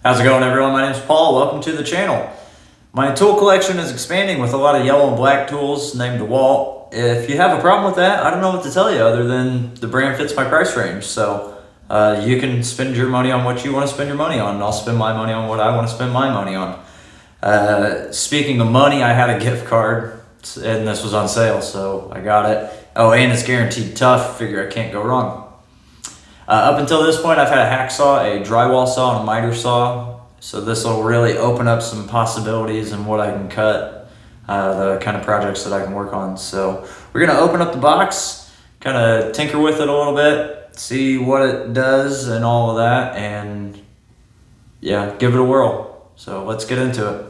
How's it going, everyone? My name is Paul. Welcome to the channel. My tool collection is expanding with a lot of yellow and black tools named DeWalt. If you have a problem with that, I don't know what to tell you other than the brand fits my price range. So you can spend your money on what you want to spend your money on, and I'll spend my money on what I want to spend my money on. Speaking of money, I had a gift card, and this was on sale, so I got it. Oh, and it's guaranteed tough. Figure I can't go wrong. Up until this point, I've had a hacksaw, a drywall saw, and a miter saw. So this will really open up some possibilities in what I can cut, the kind of projects that I can work on. So we're gonna open up the box, kind of tinker with it a little bit, see what it does and all of that, and yeah, give it a whirl. So let's get into it.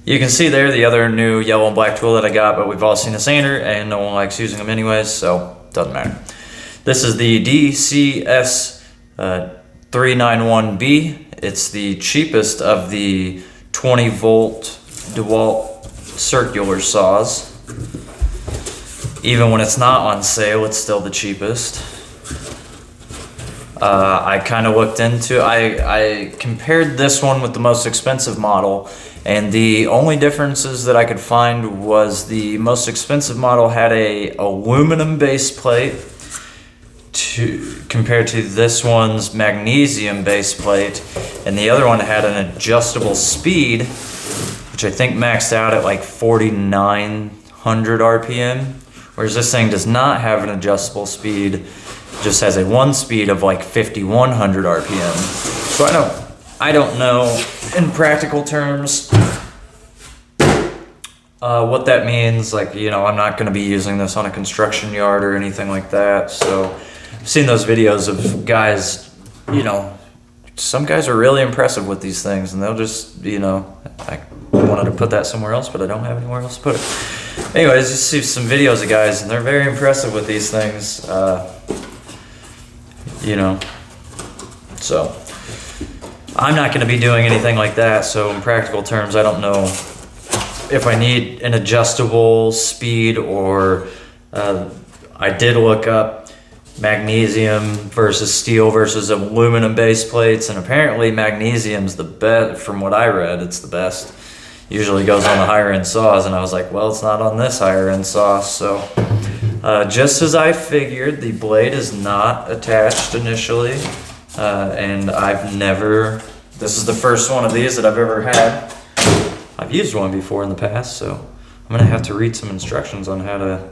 You can see there the other new yellow and black tool that I got, but we've all seen a sander and no one likes using them anyways, so doesn't matter. This is the DCS 391B. It's the cheapest of the 20 volt DeWalt circular saws. Even when it's not on sale, it's still the cheapest. I kind of looked into, I compared this one with the most expensive model, and the only differences that I could find was the most expensive model had a aluminum base plate compared to this one's magnesium base plate, and the other one had an adjustable speed, which I think maxed out at like 4,900 RPM, whereas this thing does not have an adjustable speed, it just has a one speed of like 5,100 RPM. So I don't know in practical terms what that means. Like, you know, I'm not going to be using this on a construction yard or anything like that, so I've seen those videos of guys, you know, some guys are really impressive with these things, and they'll just, you know, I wanted to put that somewhere else, but I don't have anywhere else to put it. Anyways, you see some videos of guys, and they're very impressive with these things, you know, so I'm not going to be doing anything like that. So in practical terms, I don't know if I need an adjustable speed, or I did look up magnesium versus steel versus aluminum base plates, and apparently magnesium's the best. From what I read, it's the best. Usually goes on the higher end saws, and I was like, well, it's not on this higher end saw. So just as I figured, the blade is not attached initially, and this is the first one of these that I've ever had. I've used one before in the past, so I'm gonna have to read some instructions on how to,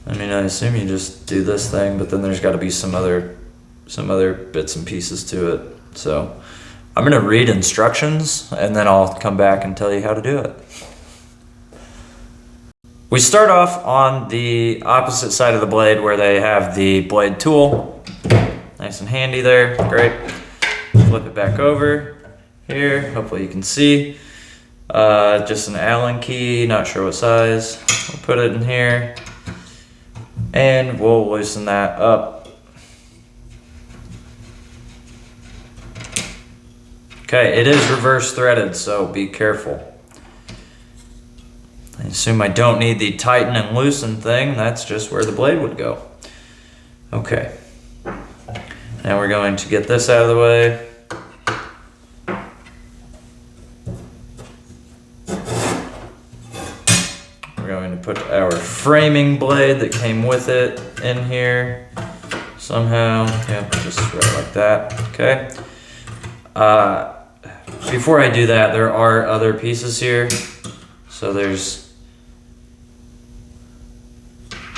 I mean, I assume you just do this thing, but then there's got to be some other bits and pieces to it. So I'm going to read instructions, and then I'll come back and tell you how to do it. We start off on the opposite side of the blade where they have the blade tool. Nice and handy there. Great. Flip it back over here. Hopefully you can see. Just an Allen key, not sure what size. We'll put it in here, and we'll loosen that up. Okay, it is reverse threaded, so be careful. I assume I don't need the tighten and loosen thing. That's just where the blade would go. Okay. Now we're going to get this out of the way. We're going to put our framing blade that came with it in here somehow. Yep, just right like that. Okay. Before I do that, there are other pieces here. So there's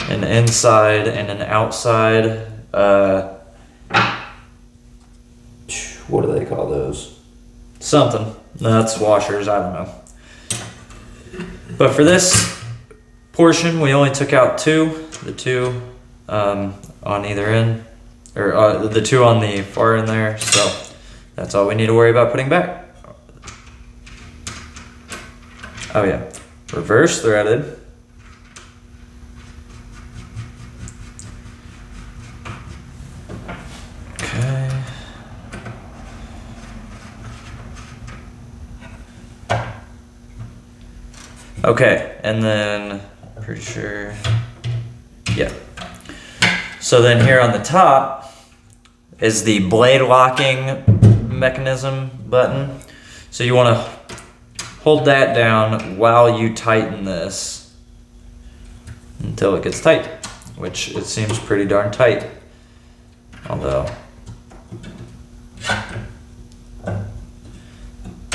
an inside and an outside. What do they call those? Something. Nuts, washers, I don't know. But for this portion, we only took out the two on either end, or the two on the far end there, so that's all we need to worry about putting back. Oh yeah, reverse threaded. Okay. Okay, and then pretty sure, yeah. So then here on the top is the blade locking mechanism button. So you want to hold that down while you tighten this until it gets tight, which it seems pretty darn tight. Although,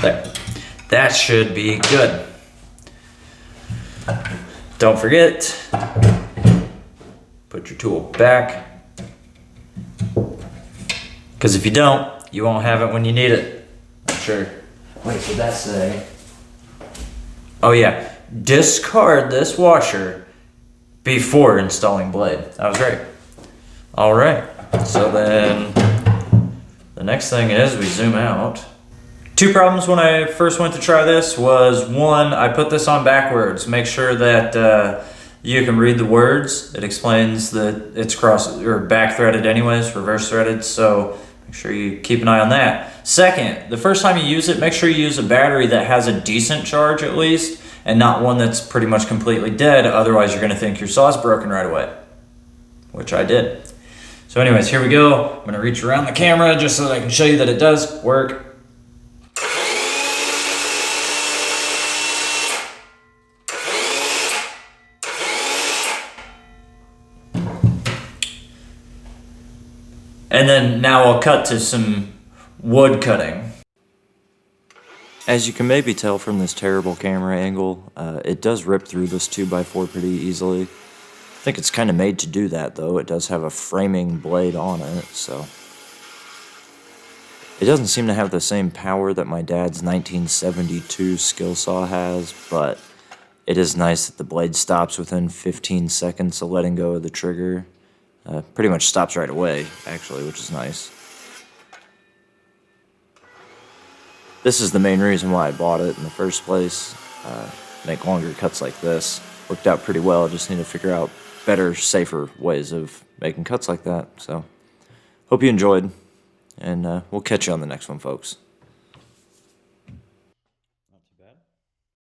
there. That should be good. Don't forget, put your tool back, because if you don't, you won't have it when you need it. Sure. Wait, what did that say? Oh yeah, discard this washer before installing blade. That was right. All right, so then the next thing is we zoom out. Two problems when I first went to try this was, one, I put this on backwards. Make sure that you can read the words. It explains that it's cross or back threaded anyways, reverse threaded, so make sure you keep an eye on that. Second, the first time you use it, make sure you use a battery that has a decent charge at least, and not one that's pretty much completely dead, otherwise you're gonna think your saw's broken right away, which I did. So anyways, here we go. I'm gonna reach around the camera just so that I can show you that it does work. And then now I'll cut to some wood cutting. As you can maybe tell from this terrible camera angle, it does rip through this 2x4 pretty easily. I think it's kind of made to do that though. It does have a framing blade on it, so. It doesn't seem to have the same power that my dad's 1972 skill saw has, but it is nice that the blade stops within 15 seconds of letting go of the trigger. Pretty much stops right away, actually, which is nice. This is the main reason why I bought it in the first place. Make longer cuts like this. Worked out pretty well, just need to figure out better, safer ways of making cuts like that. So, hope you enjoyed, and we'll catch you on the next one, folks.